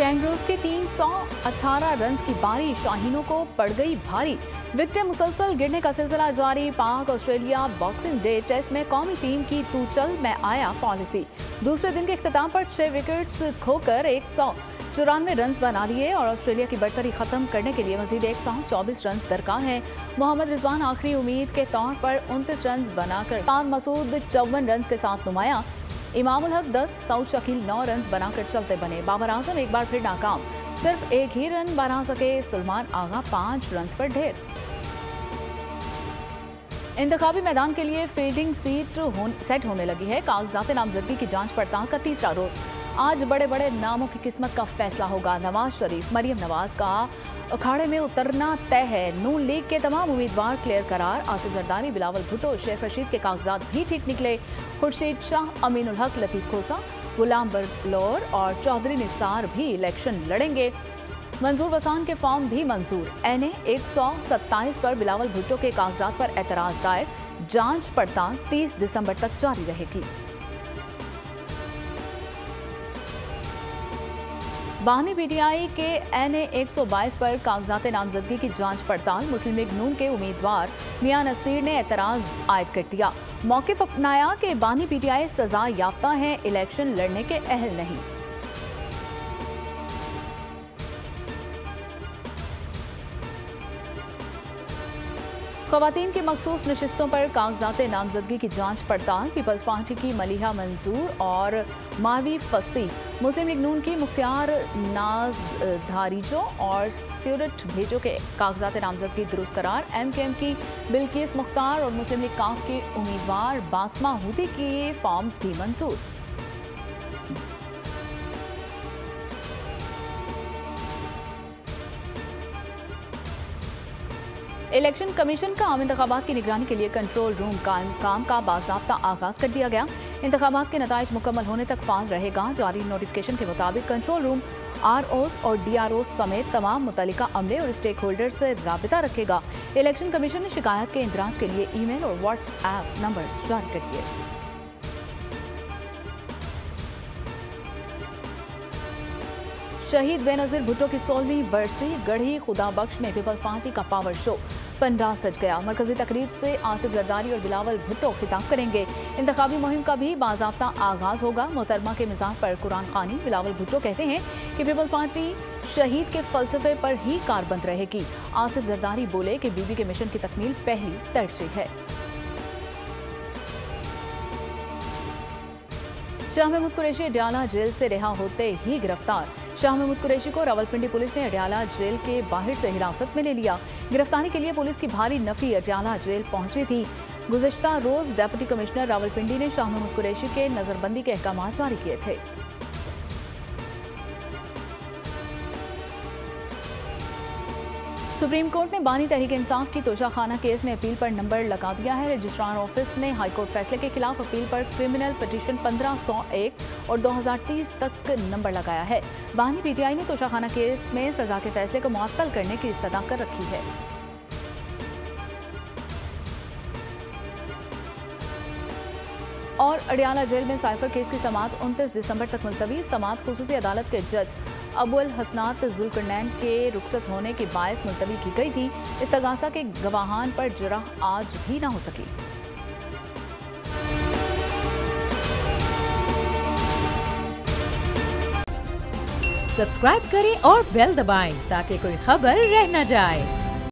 Kangaroos के 318 run की बारी शाहीनों को पड़ गई भारी। विकेटें मुसलसल गिरने का सिलसिला जारी। पाक ऑस्ट्रेलिया बॉक्सिंग डे टेस्ट में कौमी टीम की तू चल मैं आया पॉलिसी। दूसरे दिन के इख्तिताम पर 6 विकेट्स खोकर 194 रन बना लिए और ऑस्ट्रेलिया की बढ़तरी खत्म करने के लिए मजीद 124 रन दरकार हैं। मोहम्मद रिजवान आखिरी उम्मीद के तौर पर 29 रन बनाकर, खान मसूद 54 रन के साथ नुमाया, इमामुल हक 10, सऊद शकील 9 रन बनाकर चलते बने। बाबर आजम एक बार फिर नाकाम, सिर्फ एक ही रन बना सके। सुलेमान आगा 5 रन पर ढेर। इंतखाबी मैदान के लिए फील्डिंग सेट होने लगी है। कागजात नामजदगी की जांच पड़ताल का तीसरा रोज। आज बड़े बड़े नामों की किस्मत का फैसला होगा। नवाज शरीफ, मरियम नवाज का अखाड़े में उतरना तय है। नून लीग के तमाम उम्मीदवार क्लियर करार। आसिफ जरदारी, बिलावल भुट्टो, शेख रशीद के कागजात भी ठीक निकले। खुर्शीद शाह, अमीनुल हक, लतीफ खोसा, गुलाम बरलौर और चौधरी निसार भी इलेक्शन लड़ेंगे। मंजूर वसान के फॉर्म भी मंजूर। NA 127 पर बिलावल भुट्टो के कागजात पर एतराज दायर। जांच पड़ताल 30 दिसंबर तक जारी रहेगी। बानी PTI के NA 122 पर कागजात नामजदगी की जांच पड़ताल। मुस्लिम लीग नून के उम्मीदवार मियां नसीर ने एतराज आयद कर दिया। मौक़िफ़ अपनाया कि बानी PTI सजा याफ्ता हैं, इलेक्शन लड़ने के अहल नहीं। ख़वातीन की मखसूस नशिस्तों पर कागजात नामजदगी की जांच पड़ताल। पीपल्स पार्टी की मलिहा मंजूर और मावी फसी, मुस्लिम लीग नून की मुख्तियार नाज धारीजो और स्यूरट भेजो के कागजात नामजदगी दुरुस्त करार। MKM की बिल्किस मुख्तार और मुस्लिम लीग काफ के उम्मीदवार बासमा हुदी के फॉर्म्स भी मंजूर। इलेक्शन कमीशन का आम इंतखाबात की निगरानी के लिए कंट्रोल रूम काम का बाज़ाब्ता आगाज कर दिया गया। इंतखाबात के नताइज मुकम्मल होने तक फाल रहेगा। जारी नोटिफिकेशन के मुताबिक कंट्रोल रूम ROs और DROs समेत तमाम मुतल्लिका अमले और स्टेक होल्डर से राबिता रखेगा। इलेक्शन कमीशन ने शिकायत के इंदराज के लिए ईमेल और WhatsApp नंबर जारी कर दिए। शहीद बेनज़ीर भुट्टो की 16वीं बरसी गढ़ी खुदा बख्श में पीपल्स पार्टी का पावर शो। पंडाल सज गया। मरकजी तकरीब से आसिफ जरदारी और बिलावल भुट्टो खिताब करेंगे। इंतखाबी मुहिम का भी बाज़ाब्ता आगाज होगा। मोहतरमा के मिजाज पर कुरान खानी। बिलावल भुट्टो कहते हैं कि पीपल्स पार्टी शहीद के फलसफे पर ही कारबंद रहेगी। आसिफ जरदारी बोले कि बीबी के मिशन की तकमील पहली तरजीह है। शाह महमूद कुरैशी अडयाला जेल से रिहा होते ही गिरफ्तार। शाह महमूद कुरैशी को रावलपिंडी पुलिस ने अडयाला जेल के बाहर से हिरासत में ले लिया। गिरफ्तारी के लिए पुलिस की भारी नफरी अडयाला जेल पहुंची थी। गुज़िश्ता रोज डिप्टी कमिश्नर रावलपिंडी ने शाह महमूद कुरैशी के नजरबंदी के अहकाम जारी किए थे। सुप्रीम कोर्ट ने बानी तहरीक इंसाफ की तोशाखाना केस में अपील पर नंबर लगा दिया है। रजिस्ट्रार ऑफिस ने हाईकोर्ट फैसले के खिलाफ अपील पर क्रिमिनल पिटीशन 1501 और 2030 तक नंबर लगाया है। बानी PTI ने तोशाखाना केस में सजा के फैसले को मुअत्तल करने की इस्तदा कर रखी है। और अडयाला जेल में साइफर केस की समाअत 29 दिसंबर तक मुलतवी। समाअत खुसूसी अदालत के जज अबुल हसनात जुल्करनैन के रुखसत होने के बायस मुलतवी की गई थी। इस्तगासा के गवाहान पर जराह आज भी ना हो सकी। सब्सक्राइब करें और बेल दबाएं ताकि कोई खबर रह न जाए।